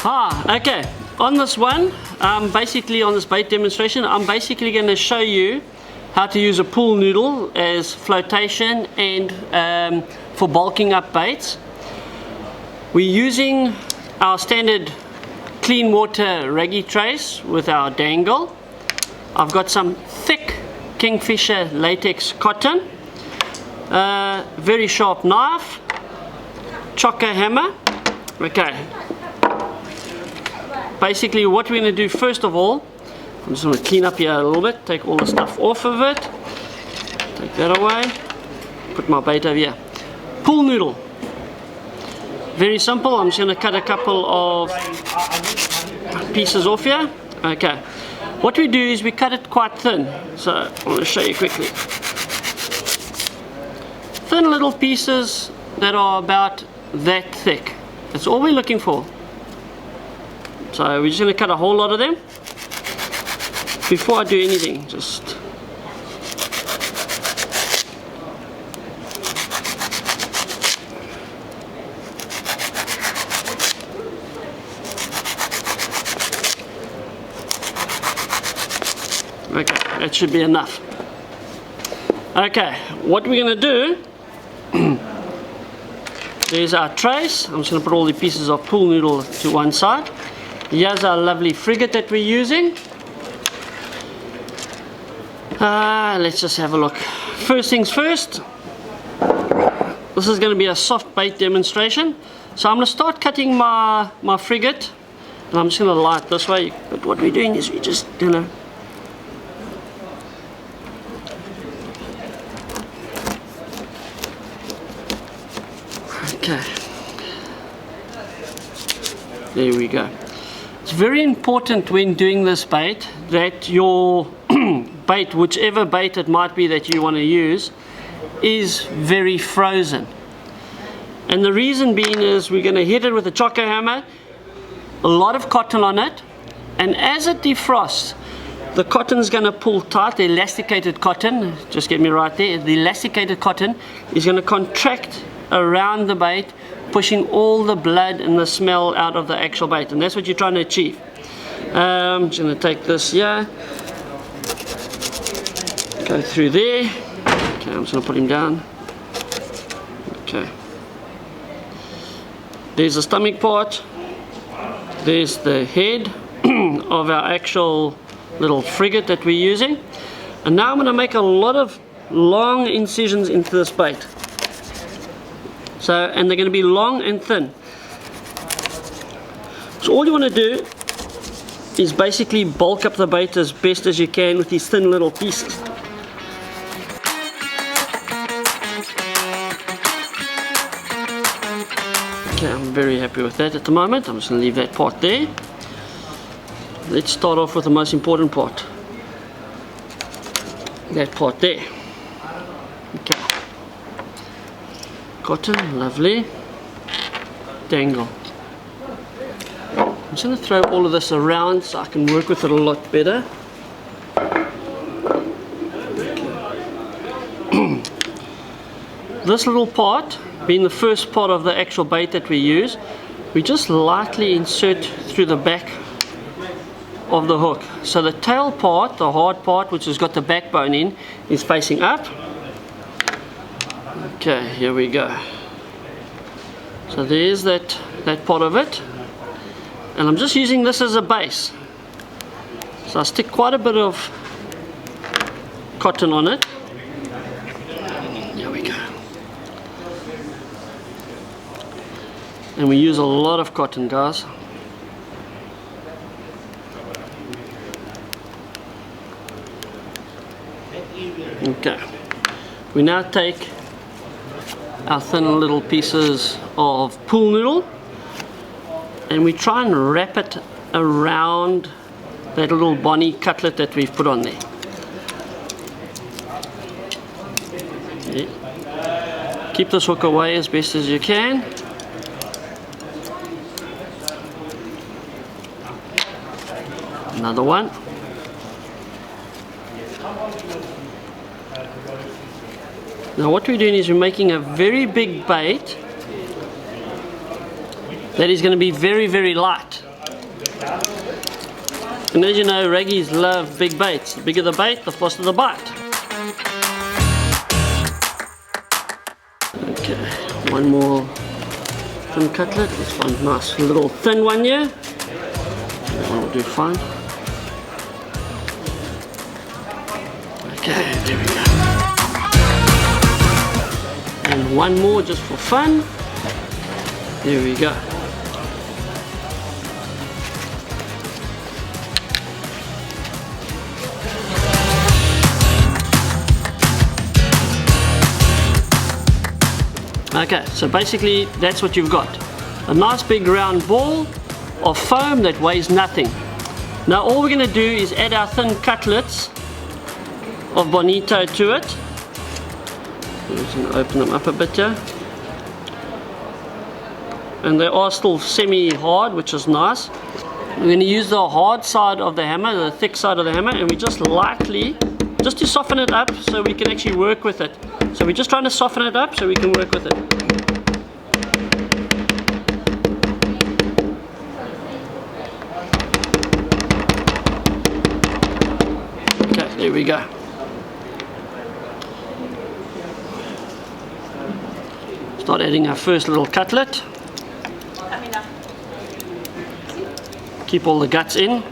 Okay, on this one, basically on this bait demonstration, I'm basically going to show you how to use a pool noodle as flotation and for bulking up baits. We're using our standard clean water Raggie trace with our dangle. I've got some thick Kingfisher latex cotton, very sharp knife, chocker hammer. Okay, basically what we're going to do first of all, I'm just going to clean up here a little bit, take all the stuff off of it, take that away, put my bait over here. Pool noodle, very simple. I'm just going to cut a couple of pieces off here. Okay, what we do is we cut it quite thin, so I'm going to show you quickly. Thin little pieces that are about that thick, that's all we're looking for. So we're just going to cut a whole lot of them. Before I do anything, just okay, that should be enough. Okay, what we're going to do, there's our trace. I'm just going to put all the pieces of pool noodle to one side. Here's our lovely frigate that we're using. Let's just have a look. First things first, this is going to be a soft bait demonstration. So I'm going to start cutting my frigate, and I'm just going to lie it this way. But what we're doing is we're just going to okay, there we go. It's very important when doing this bait that your bait, whichever bait it might be that you want to use, is very frozen. And the reason being is we're going to hit it with a chocker hammer, a lot of cotton on it, and as it defrosts, the cotton is going to pull tight. The elasticated cotton, just get me right there, the elasticated cotton is going to contract around the bait, pushing all the blood and the smell out of the actual bait, and that's what you're trying to achieve. I'm just going to take this here, go through there. Okay, I'm just going to put him down. Okay, there's the stomach part, there's the head of our actual little frigate that we're using, and now I'm going to make a lot of long incisions into this bait. So, and they're going to be long and thin. So all you want to do is basically bulk up the bait as best as you can with these thin little pieces. Okay, I'm very happy with that at the moment. I'm just going to leave that part there. Let's start off with the most important part. That part there. Okay. Cotton, lovely. Dangle. I'm just going to throw all of this around so I can work with it a lot better. Okay. This little part, being the first part of the actual bait that we use, we just lightly insert through the back of the hook. So the tail part, the hard part, which has got the backbone in, is facing up. Okay, here we go. So there's that part of it, and I'm just using this as a base. So I stick quite a bit of cotton on it. Here we go. And we use a lot of cotton, guys. Okay, we now take our thin little pieces of pool noodle and we try and wrap it around that little bonnie cutlet that we've put on there. Okay. Keep this hook away as best as you can. Another one. Now what we're doing is we're making a very big bait that is going to be very, very light. And as you know, Raggies love big baits. The bigger the bait, the faster the bite. Okay, one more thin cutlet. Let's find a nice little thin one here. That one will do fine. Okay, there we go. And one more just for fun. There we go. Okay, so basically that's what you've got. A nice big round ball of foam that weighs nothing. Now all we're going to do is add our thin cutlets of bonito to it. I'm just going to open them up a bit here. And they are still semi-hard, which is nice. We're going to use the hard side of the hammer, the thick side of the hammer, and we just lightly, just to soften it up so we can actually work with it. So we're just trying to soften it up so we can work with it. Okay, there we go. Start adding our first little cutlet. Keep all the guts in.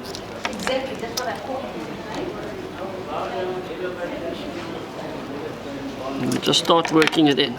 And just start working it in.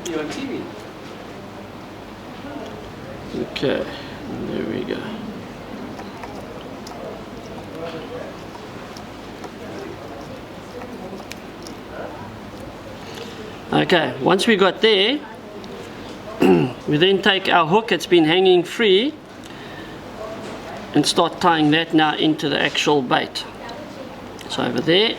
You're on TV. Okay, there we go. Okay, once we got there, we then take our hook that's been hanging free and start tying that now into the actual bait. So over there.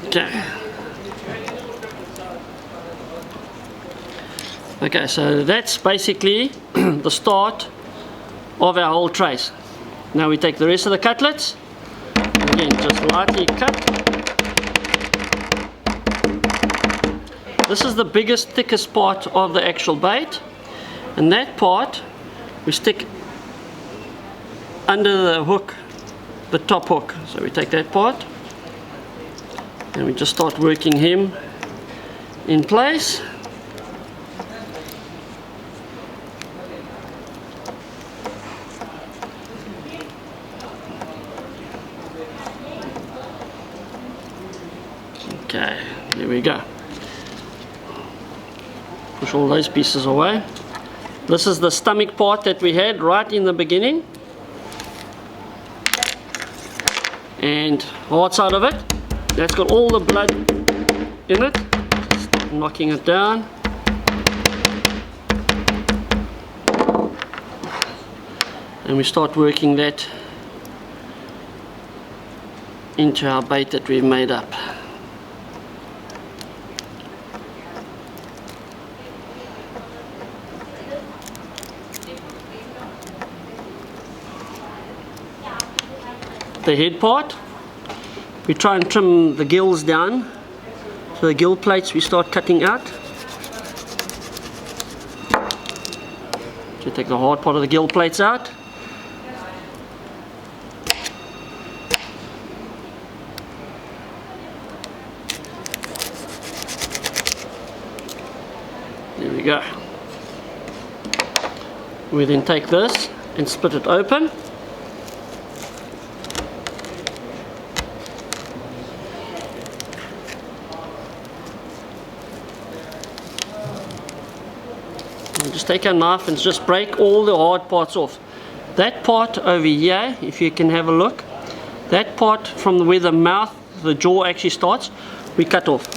Okay. Okay, so that's basically the start of our whole trace. Now we take the rest of the cutlets, again just lightly cut. This is the biggest, thickest part of the actual bait, and that part we stick under the hook, the top hook. So we take that part and we just start working him in place. Okay, there we go. Push all those pieces away. This is the stomach part that we had right in the beginning. And hard side of it, that's got all the blood in it. Just knocking it down. And we start working that into our bait that we've made up. The head part, we try and trim the gills down. So the gill plates we start cutting out. So take the hard part of the gill plates out. There we go. We then take this and split it open. Just take a knife and just break all the hard parts off. That part over here, if you can have a look, that part from where the mouth, the jaw actually starts, we cut off.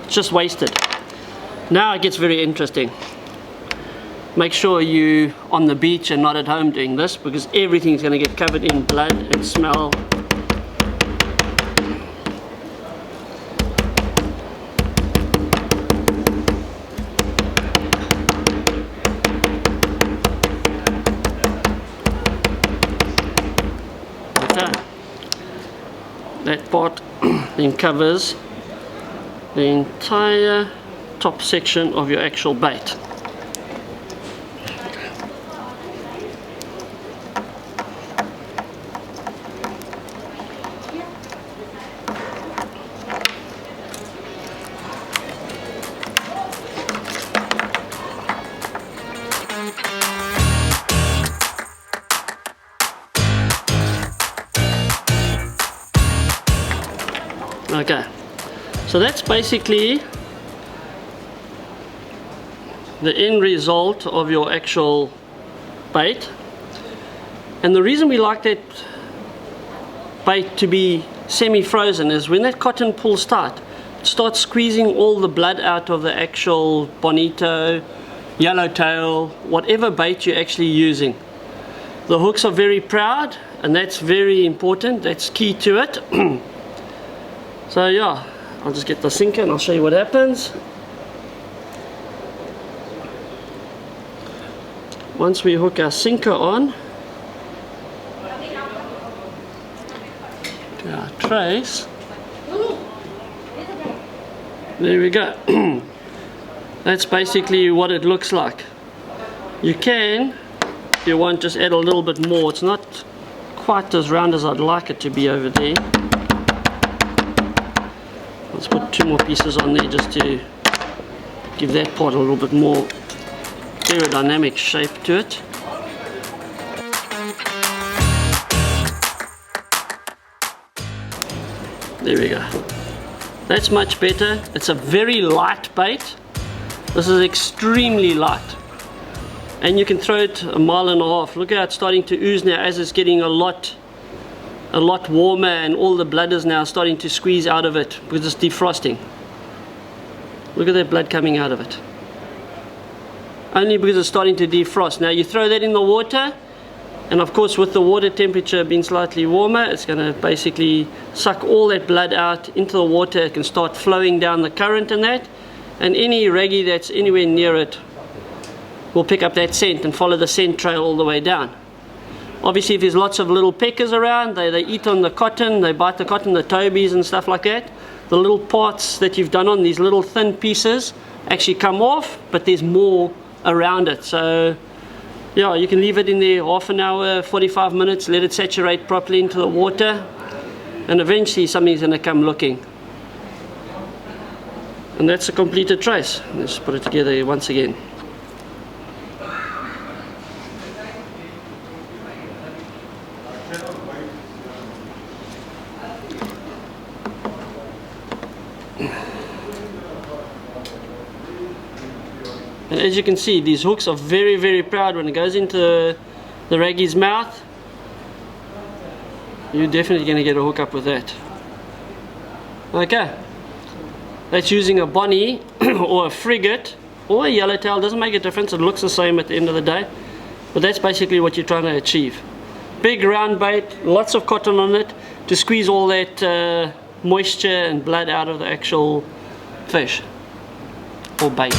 It's just wasted. Now it gets very interesting. Make sure you on the beach and not at home doing this, because everything's going to get covered in blood and smell. That part then covers the entire top section of your actual bait. Okay, so that's basically the end result of your actual bait. And the reason we like that bait to be semi-frozen is when that cotton pulls tight, it starts squeezing all the blood out of the actual bonito, yellowtail, whatever bait you're actually using. The hooks are very proud, and that's very important. That's key to it. So yeah, I'll just get the sinker and I'll show you what happens. Once we hook our sinker on to our trace, there we go. That's basically what it looks like. You can, if you want, just add a little bit more. It's not quite as round as I'd like it to be over there. Let's put 2 more pieces on there just to give that part a little bit more aerodynamic shape to it. There we go. That's much better. It's a very light bait. This is extremely light. And you can throw it 1.5 miles. Look how it's starting to ooze now as it's getting a lot warmer, and all the blood is now starting to squeeze out of it because it's defrosting. Look at that blood coming out of it. Only because it's starting to defrost. Now you throw that in the water, and of course with the water temperature being slightly warmer, it's going to basically suck all that blood out into the water. It can start flowing down the current and that, and any raggie that's anywhere near it will pick up that scent and follow the scent trail all the way down. Obviously, if there's lots of little peckers around, they eat on the cotton, they bite the cotton, the tobies and stuff like that. The little parts that you've done on these little thin pieces actually come off, but there's more around it. So yeah, you can leave it in there 30 minutes, 45 minutes, let it saturate properly into the water, and eventually something's going to come looking. And that's a completed trace. Let's put it together once again. And as you can see, these hooks are very, very proud. When it goes into the raggie's mouth, you're definitely going to get a hook up with that. Okay, that's using a bonnie or a frigate or a yellowtail. Doesn't make a difference, it looks the same at the end of the day. But that's basically what you're trying to achieve. Big round bait, lots of cotton on it to squeeze all that moisture and blood out of the actual fish or bait.